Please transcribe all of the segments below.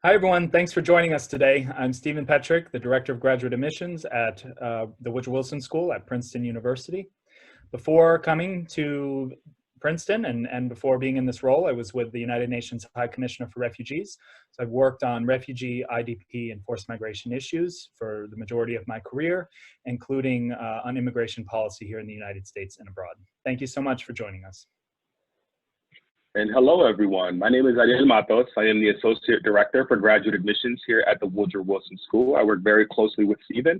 Hi, everyone. Thanks for joining us today. I'm Stephen Petrick, the Director of Graduate Admissions at the Woodrow Wilson School at Princeton University. Before coming to Princeton and before being in this role, I was with the United Nations High Commissioner for Refugees. So I've worked on refugee, IDP, and forced migration issues for the majority of my career, including on immigration policy here in the United States and abroad. Thank you so much for joining us. And hello, everyone. My name is Ariel Matos. I am the Associate Director for Graduate Admissions here at the Woodrow Wilson School. I work very closely with Stephen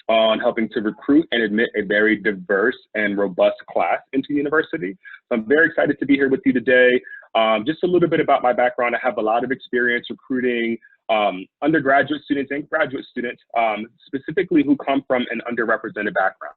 on helping to recruit and admit a very diverse and robust class into the university. So I'm very excited to be here with you today. Just a little bit about my background. I have a lot of experience recruiting undergraduate students and graduate students, specifically who come from an underrepresented background.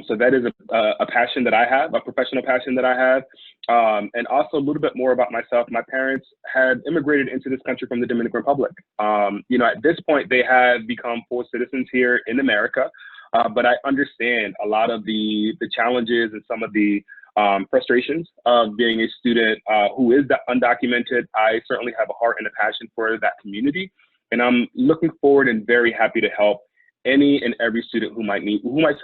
So that is a passion that I have, a professional passion that I have. And also a little bit more about myself. My parents had immigrated into this country from the Dominican Republic. At this point, they have become full citizens here in America. But I understand a lot of the challenges and some of the frustrations of being a student who is undocumented. I certainly have a heart and a passion for that community. And I'm looking forward and very happy to help any and every student who might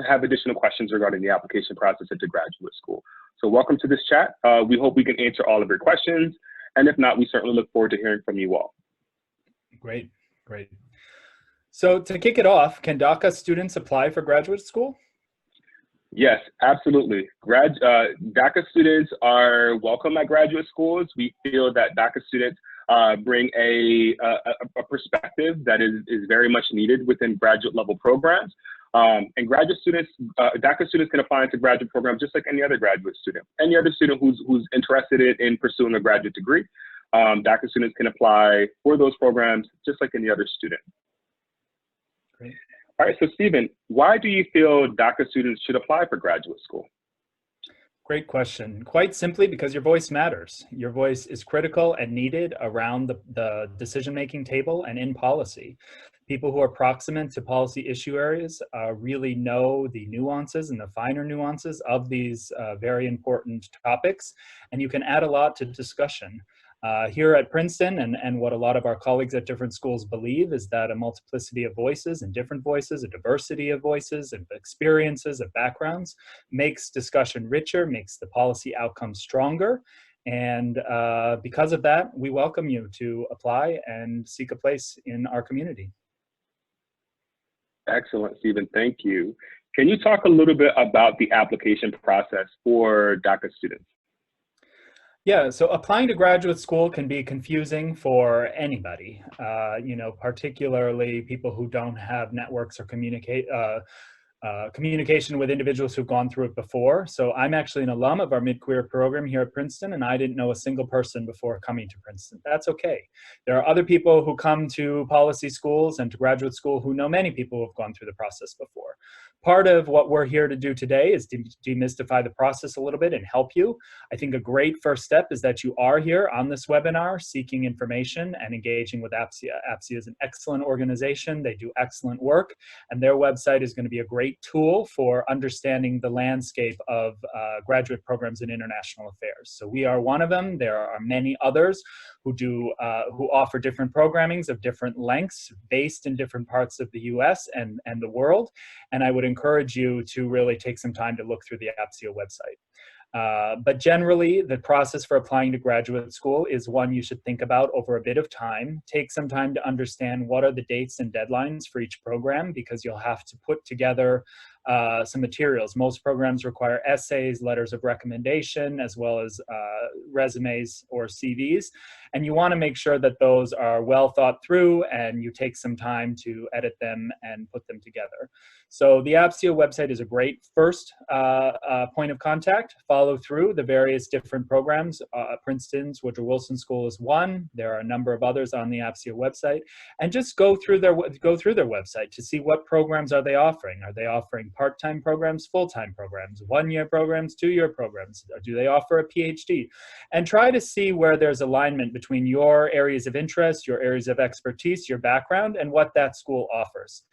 have additional questions regarding the application process into graduate school. So welcome to this chat. We hope we can answer all of your questions. And if not, we certainly look forward to hearing from you all. Great, great. So to kick it off, can DACA students apply for graduate school? Yes, absolutely. DACA students are welcome at graduate schools. We feel that DACA students bring a perspective that is very much needed within graduate level programs. And graduate students, DACA students can apply into graduate programs just like any other graduate student. Any other student who's interested in pursuing a graduate degree, DACA students can apply for those programs just like any other student. Great. All right, so Stephen, why do you feel DACA students should apply for graduate school? Great question. Quite simply because your voice matters. Your voice is critical and needed around the decision-making table and in policy. People who are proximate to policy issue areas really know the nuances and the finer nuances of these very important topics, and you can add a lot to discussion. Here at Princeton, and what a lot of our colleagues at different schools believe, is that a multiplicity of voices and different voices, a diversity of voices and experiences, of backgrounds, makes discussion richer, makes the policy outcome stronger. And because of that, we welcome you to apply and seek a place in our community. Excellent, Stephen. Thank you. Can you talk a little bit about the application process for DACA students? Yeah, so applying to graduate school can be confusing for anybody, particularly people who don't have networks or communication with individuals who've gone through it before. So I'm actually an alum of our mid-career program here at Princeton, and I didn't know a single person before coming to Princeton. That's okay. There are other people who come to policy schools and to graduate school who know many people who have gone through the process before. Part of what we're here to do today is to demystify the process a little bit and help you. I think a great first step is that you are here on this webinar seeking information and engaging with APSIA. APSIA is an excellent organization. They do excellent work, and their website is going to be a great tool for understanding the landscape of graduate programs in international affairs. So we are one of them. There are many others who offer different programmings of different lengths based in different parts of the US and the world. And I would encourage you to really take some time to look through the APSIA website. But generally, the process for applying to graduate school is one you should think about over a bit of time. Take some time to understand what are the dates and deadlines for each program, because you'll have to put together some materials. Most programs require essays, letters of recommendation, as well as resumes or CVs. And you want to make sure that those are well thought through and you take some time to edit them and put them together. So the APSIA website is a great first point of contact. Follow through the various different programs. Princeton's Woodrow Wilson School is one. There are a number of others on the APSIA website. And just go through their website to see what programs are they offering. Are they offering part-time programs, full-time programs, one-year programs, two-year programs? Do they offer a PhD? And try to see where there's alignment between your areas of interest, your areas of expertise, your background, and what that school offers.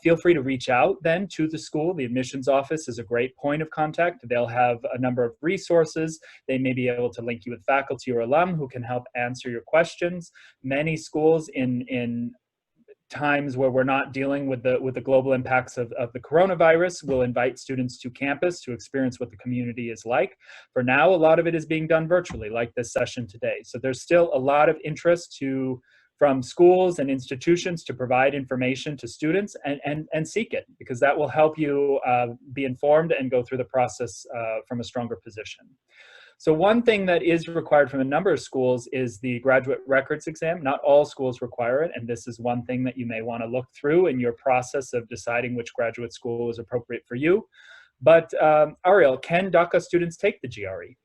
feel free to reach out then to the school. The admissions office is a great point of contact. They'll have a number of resources. They may be able to link you with faculty or alum who can help answer your questions. Many schools in times where we're not dealing with the global impacts of the coronavirus will invite students to campus to experience what the community is like. For now, a lot of it is being done virtually, like this session today. So there's still a lot of interest from schools and institutions to provide information to students and seek it, because that will help you be informed and go through the process from a stronger position. So one thing that is required from a number of schools is the graduate records exam. Not all schools require it, and this is one thing that you may want to look through in your process of deciding which graduate school is appropriate for you. But Ariel, can DACA students take the GRE?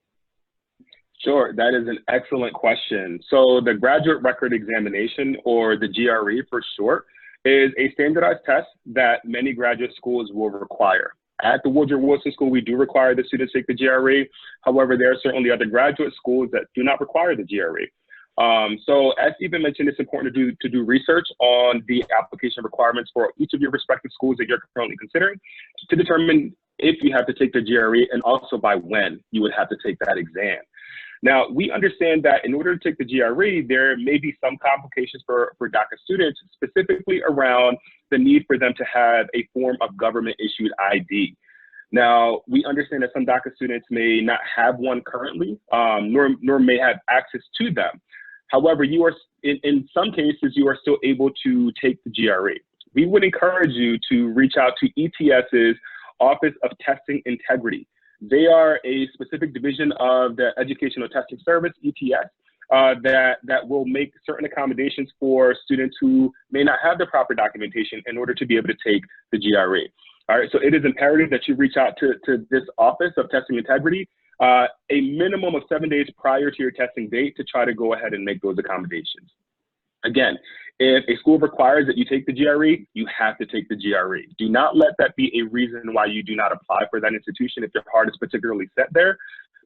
Sure, that is an excellent question. So the graduate record examination, or the GRE for short, is a standardized test that many graduate schools will require. At the Woodrow Wilson School, we do require the students take the GRE. However, there are certainly other graduate schools that do not require the GRE. So as Stephen mentioned, it's important to do research on the application requirements for each of your respective schools that you're currently considering to determine if you have to take the GRE, and also by when you would have to take that exam. Now, we understand that in order to take the GRE, there may be some complications for DACA students, specifically around the need for them to have a form of government-issued ID. Now, we understand that some DACA students may not have one currently, nor may have access to them. However, you are, in some cases, you are still able to take the GRE. We would encourage you to reach out to ETS's Office of Testing Integrity. They are a specific division of the Educational Testing Service, ETS, that will make certain accommodations for students who may not have the proper documentation in order to be able to take the GRE. All right, so it is imperative that you reach out to this Office of Testing Integrity a minimum of 7 days prior to your testing date to try to go ahead and make those accommodations. Again, if a school requires that you take the GRE, you have to take the GRE. Do not let that be a reason why you do not apply for that institution if your heart is particularly set there.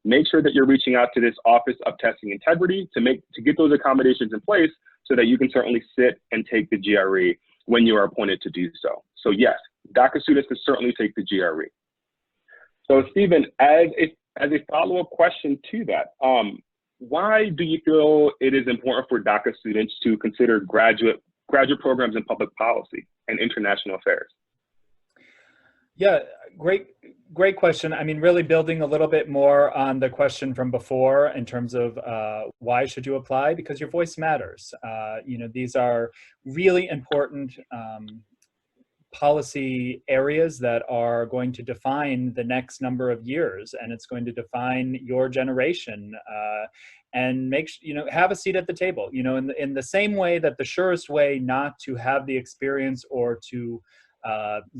Make sure that you're reaching out to this Office of Testing Integrity to get those accommodations in place so that you can certainly sit and take the GRE when you are appointed to do so. So yes, DACA students can certainly take the GRE. So Stephen, as a follow-up question to that, why do you feel it is important for DACA students to consider graduate programs in public policy and international affairs? Yeah, great question. I mean, really building a little bit more on the question from before in terms of why should you apply? Because your voice matters. You know, these are really important policy areas that are going to define the next number of years, and it's going to define your generation, and have a seat at the table. You know, in the same way that the surest way not to have the experience or to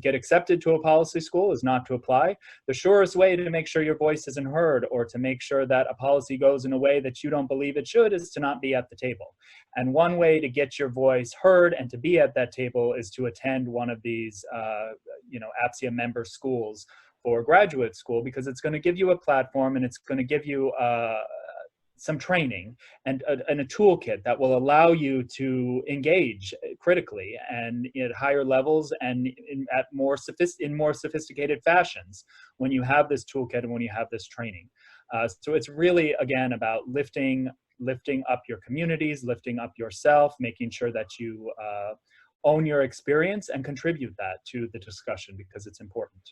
get accepted to a policy school is not to apply. The surest way to make sure your voice isn't heard, or to make sure that a policy goes in a way that you don't believe it should, is to not be at the table. And one way to get your voice heard and to be at that table is to attend one of these APSIA member schools for graduate school, because it's going to give you a platform, and it's going to give you some training and a toolkit that will allow you to engage critically and at higher levels and in more sophisticated fashions when you have this toolkit and when you have this training. So it's really, again, about lifting up your communities, lifting up yourself, making sure that you own your experience and contribute that to the discussion, because it's important.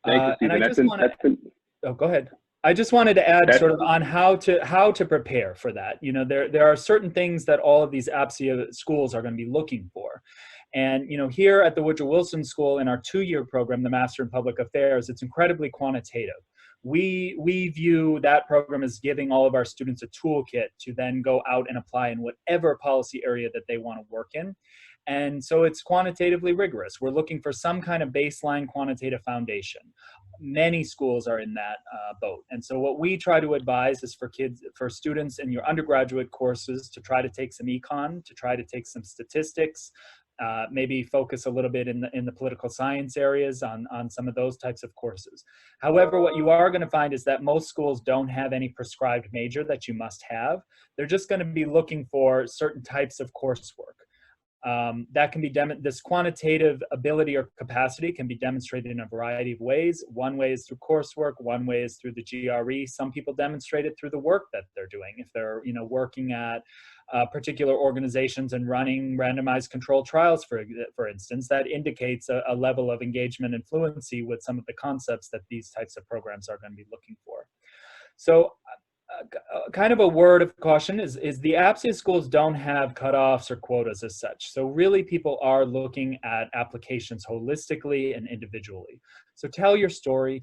Thank you, Stephen. Oh, go ahead. I just wanted to add sort of on how to prepare for that. You know, there are certain things that all of these APSIA schools are going to be looking for. And, you know, here at the Woodrow Wilson School in our 2-year program, the Master in Public Affairs, it's incredibly quantitative. We view that program as giving all of our students a toolkit to then go out and apply in whatever policy area that they want to work in. And so it's quantitatively rigorous. We're looking for some kind of baseline quantitative foundation. Many schools are in that boat. And so what we try to advise is for students in your undergraduate courses to try to take some econ, to try to take some statistics, maybe focus a little bit in the political science areas on some of those types of courses. However, what you are going to find is that most schools don't have any prescribed major that you must have. They're just going to be looking for certain types of coursework. That can be this quantitative ability or capacity can be demonstrated in a variety of ways. One way is through coursework. One way is through the GRE. Some people demonstrate it through the work that they're doing. If they're, working at particular organizations and running randomized controlled trials, for instance, that indicates a level of engagement and fluency with some of the concepts that these types of programs are going to be looking for. So kind of a word of caution is the APSIA schools don't have cutoffs or quotas as such. So really people are looking at applications holistically and individually. So tell your story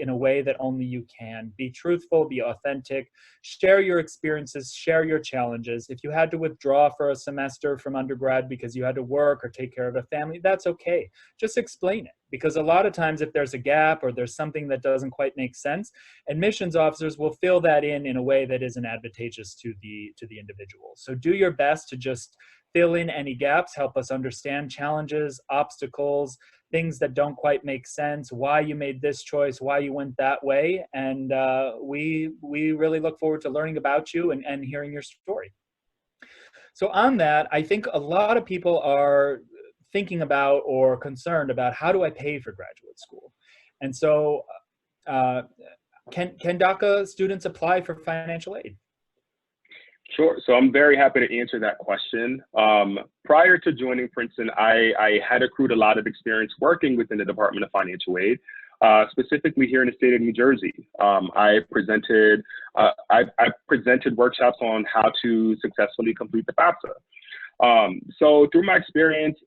in a way that only you can. Be truthful, be authentic, share your experiences, share your challenges. If you had to withdraw for a semester from undergrad because you had to work or take care of a family, that's okay. Just explain it. Because a lot of times if there's a gap or there's something that doesn't quite make sense, admissions officers will fill that in a way that isn't advantageous to the individual. So do your best to just fill in any gaps, help us understand challenges, obstacles, things that don't quite make sense, why you made this choice, why you went that way. And we really look forward to learning about you and hearing your story. So on that, I think a lot of people are thinking about or concerned about, how do I pay for graduate school? And so can DACA students apply for financial aid? Sure. So I'm very happy to answer that question. Prior to joining Princeton, I had accrued a lot of experience working within the Department of Financial Aid, specifically here in the state of New Jersey. I presented workshops on how to successfully complete the FAFSA. So through my experience,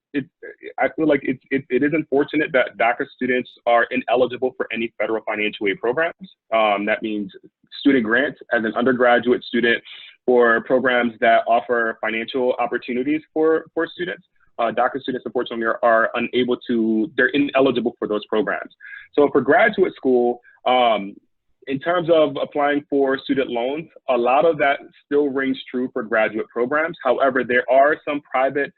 I feel like it is unfortunate that DACA students are ineligible for any federal financial aid programs. That means student grants as an undergraduate student, or programs that offer financial opportunities for students. DACA students, unfortunately, are unable to, they're ineligible for those programs. So for graduate school, in terms of applying for student loans, a lot of that still rings true for graduate programs. However, there are some private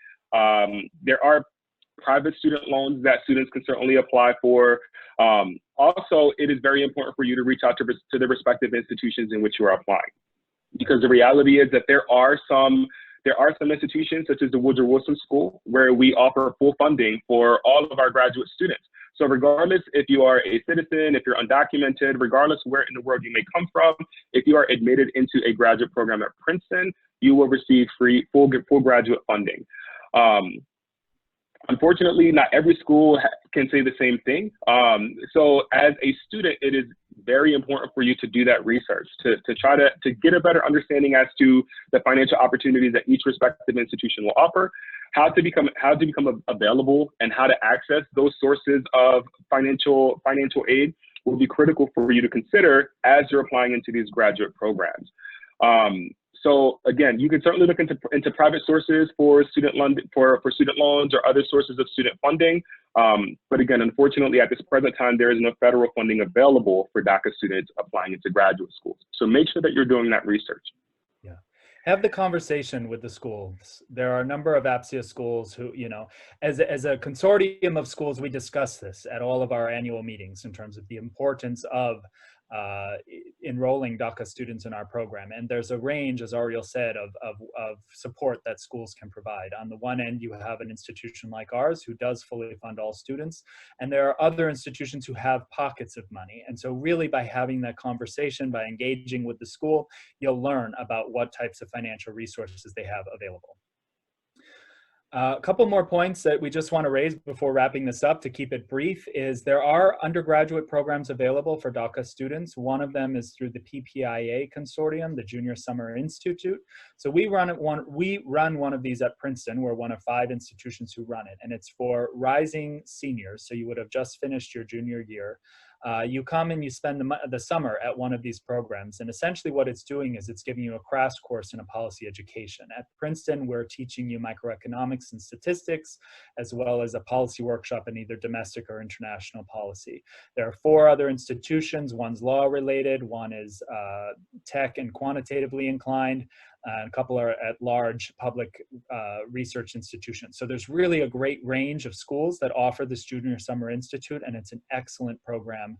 student loans that students can certainly apply for. Also, it is very important for you to reach out to the respective institutions in which you are applying. Because the reality is that there are some institutions, such as the Woodrow Wilson School, where we offer full funding for all of our graduate students. So regardless if you are a citizen, if you're undocumented, regardless where in the world you may come from, if you are admitted into a graduate program at Princeton, you will receive full graduate funding. Unfortunately, not every school can say the same thing. So as a student, it is very important for you to do that research, to try to get a better understanding as to the financial opportunities that each respective institution will offer, how to become available, and how to access those sources of financial aid will be critical for you to consider as you're applying into these graduate programs. So again, you can certainly look into private sources for student loans or other sources of student funding. But again, unfortunately, at this present time, there is no federal funding available for DACA students applying into graduate schools. So make sure that you're doing that research. Yeah. Have the conversation with the schools. There are a number of APSIA schools who, as a consortium of schools, we discuss this at all of our annual meetings in terms of the importance of enrolling DACA students in our program. And there's a range, as Ariel said, of support that schools can provide. On the one end, you have an institution like ours who does fully fund all students. And there are other institutions who have pockets of money. And so really by having that conversation, by engaging with the school, you'll learn about what types of financial resources they have available. A couple more points that we just want to raise before wrapping this up to keep it brief is there are undergraduate programs available for DACA students. One of them is through the PPIA consortium, the Junior Summer Institute. So we run one of these at Princeton. We're one of 5 institutions who run it, and it's for rising seniors. So you would have just finished your junior year. You come and you spend the summer at one of these programs, and essentially what it's doing is it's giving you a crash course in a policy education. At Princeton, we're teaching you microeconomics and statistics, as well as a policy workshop in either domestic or international policy. There are 4 other institutions. One's law related, one is tech and quantitatively inclined, and a couple are at large public research institutions. So there's really a great range of schools that offer this Junior Summer Institute, and it's an excellent program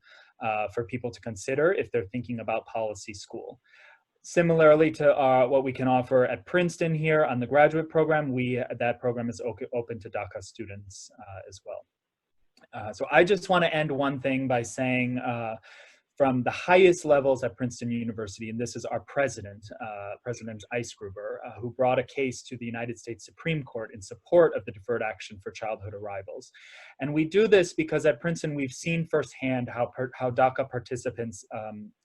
for people to consider if they're thinking about policy school. Similarly to what we can offer at Princeton here on the graduate program, that program is open to DACA students as well. So I just want to end one thing by saying, from the highest levels at Princeton University, and this is our president, President Eisgruber, who brought a case to the United States Supreme Court in support of the Deferred Action for Childhood Arrivals. And we do this because at Princeton, we've seen firsthand how DACA participants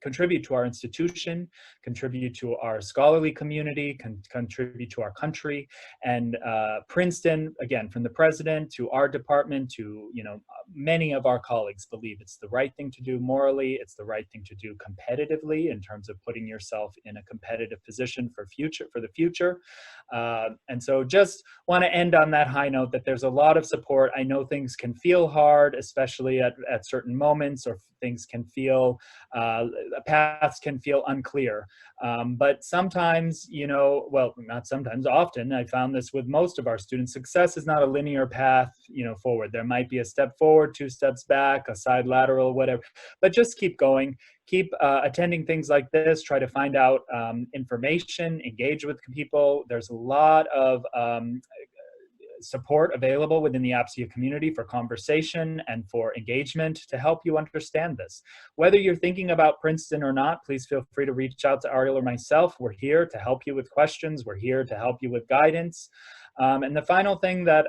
contribute to our institution, contribute to our scholarly community, contribute to our country. And Princeton, again, from the president to our department to, many of our colleagues believe it's the right thing to do morally, it's the right thing to do competitively in terms of putting yourself in a competitive position for the future. And so just want to end on that high note that there's a lot of support. I know things can feel hard, especially at certain moments, or things can feel, paths can feel unclear. But sometimes, well, not sometimes, often, I found this with most of our students, success is not a linear path, forward. There might be a step forward, 2 steps back, a side lateral, whatever, but just keep going. Keep attending things like this, try to find out information, engage with people. There's a lot of support available within the APSIA community for conversation and for engagement to help you understand this. Whether you're thinking about Princeton or not, please feel free to reach out to Ariel or myself. We're here to help you with questions. We're here to help you with guidance. And the final thing that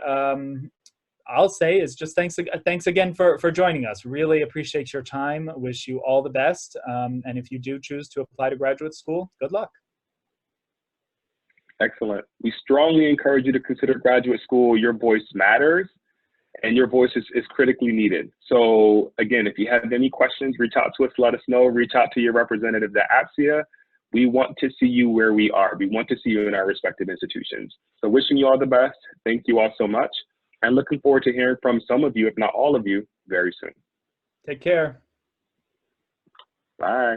I'll say is just thanks again for joining us. Really appreciate your time. Wish you all the best. And if you do choose to apply to graduate school, good luck. Excellent. We strongly encourage you to consider graduate school. Your voice matters, and your voice is critically needed. So again, if you have any questions, reach out to us, let us know, reach out to your representative at APSIA. We want to see you where we are. We want to see you in our respective institutions. So wishing you all the best. Thank you all so much. And looking forward to hearing from some of you, if not all of you, very soon. Take care. Bye.